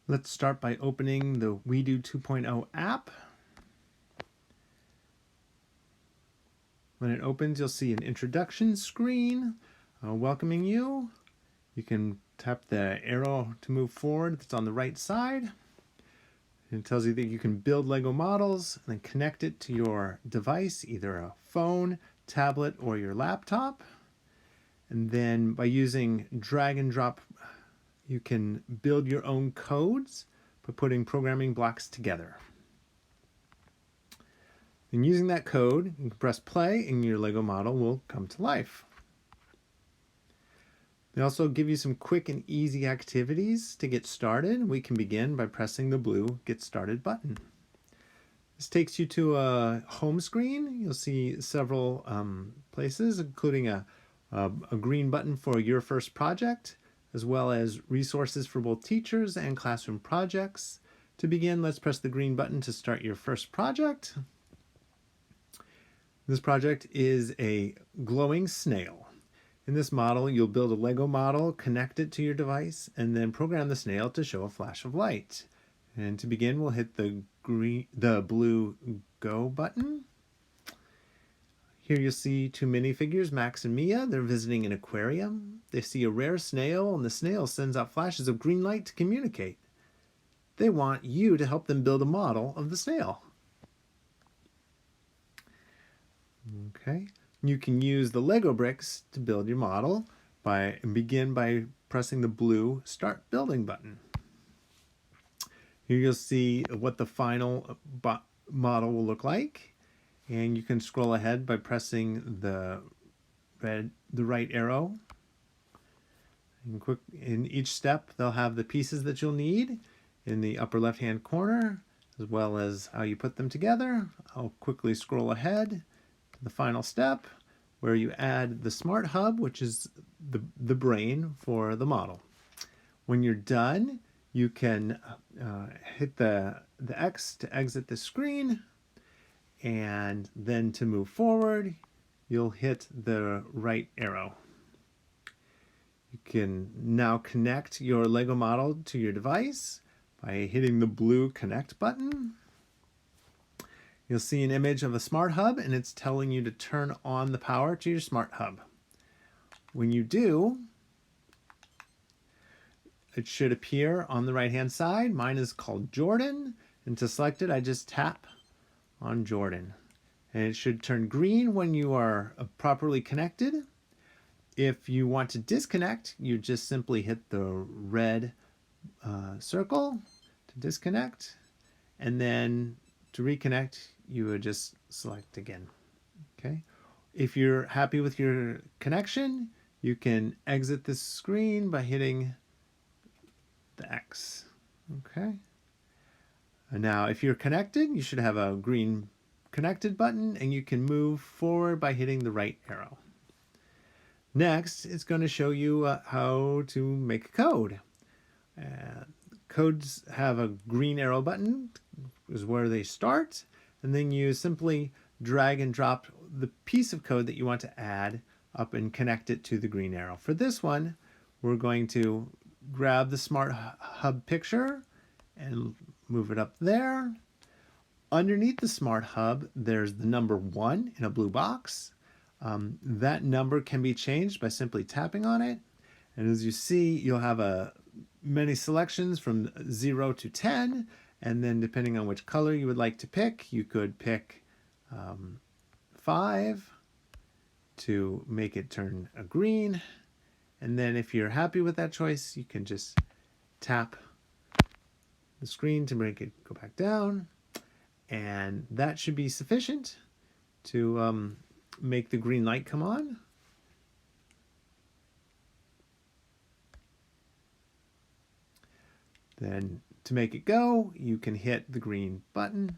Let's start by opening the WeDo 2.0 app. When it opens, you'll see an introduction screen welcoming you. You can tap the arrow to move forward that's on the right side. It tells you that you can build Lego models and then connect it to your device, either a phone, tablet, or your laptop. And then by using drag and drop, you can build your own codes by putting programming blocks together. And using that code, you can press play and your Lego model will come to life. They also give you some quick and easy activities to get started. We can begin by pressing the blue Get Started button. This takes you to a home screen. You'll see several places, including a green button for your first project, as well as resources for both teachers and classroom projects. To begin, let's press the green button to start your first project. This project is a glowing snail. In this model, you'll build a Lego model, connect it to your device, and then program the snail to show a flash of light. And to begin, we'll hit the blue Go button. Here you'll see two minifigures, Max and Mia. They're visiting an aquarium. They see a rare snail, and the snail sends out flashes of green light to communicate. They want you to help them build a model of the snail. Okay. You can use the Lego bricks to build your model and begin by pressing the blue Start Building button. Here you'll see what the final model will look like, and you can scroll ahead by pressing the right arrow. In each step, they'll have the pieces that you'll need in the upper left-hand corner, as well as how you put them together. I'll quickly scroll ahead. The final step where you add the smart hub, which is the brain for the model. When you're done, you can hit the X to exit the screen, and then to move forward, you'll hit the right arrow. You can now connect your Lego model to your device by hitting the blue Connect button. You'll see an image of a smart hub, and it's telling you to turn on the power to your smart hub. When you do, it should appear on the right-hand side. Mine is called Jordan, and to select it, I just tap on Jordan. And it should turn green when you are properly connected. If you want to disconnect, you just simply hit the red circle to disconnect, and then to reconnect, you would just select again. Okay. If you're happy with your connection, you can exit this screen by hitting the X. Okay. And now, if you're connected, you should have a green connected button, and you can move forward by hitting the right arrow. Next, it's going to show you how to make a code. Codes have a green arrow button, is where they start, and then you simply drag and drop the piece of code that you want to add up and connect it to the green arrow. For this one, we're going to grab the Smart Hub picture and move it up there. Underneath the Smart Hub, there's the number 1 in a blue box. That number can be changed by simply tapping on it. And as you see, you'll have many selections from 0 to 10. And then depending on which color you would like to pick, you could pick 5 to make it turn a green. And then if you're happy with that choice, you can just tap the screen to make it go back down. And that should be sufficient to make the green light come on. Then to make it go, you can hit the green button.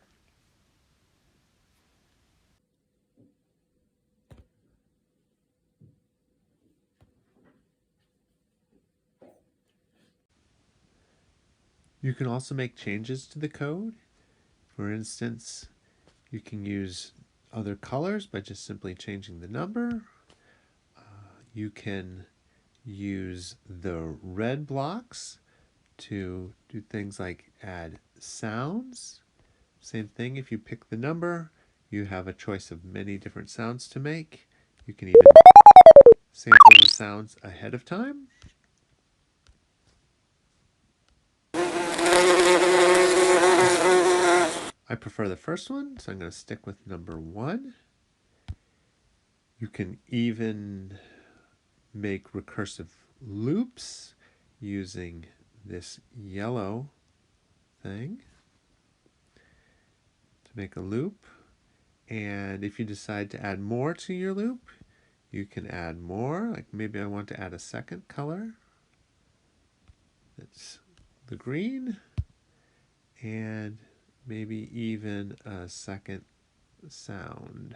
You can also make changes to the code. For instance, you can use other colors by just simply changing the number. You can use the red blocks to do things like add sounds. Same thing, if you pick the number, you have a choice of many different sounds to make. You can even sample the sounds ahead of time. I prefer the first one, so I'm going to stick with number 1. You can even make recursive loops using this yellow thing to make a loop. And if you decide to add more to your loop, you can add more. Like maybe I want to add a second color. That's the green. And maybe even a second sound.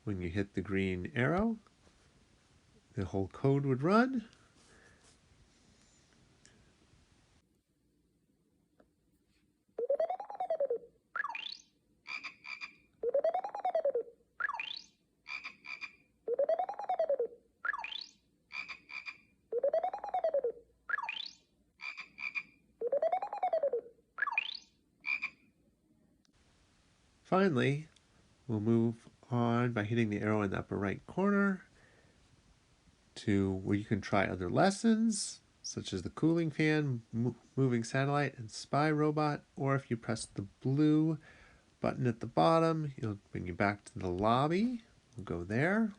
When you hit the green arrow, the whole code would run. Finally, we'll move on by hitting the arrow in the upper right corner to where you can try other lessons, such as the cooling fan, moving satellite, and spy robot. Or if you press the blue button at the bottom, it'll bring you back to the lobby. We'll go there.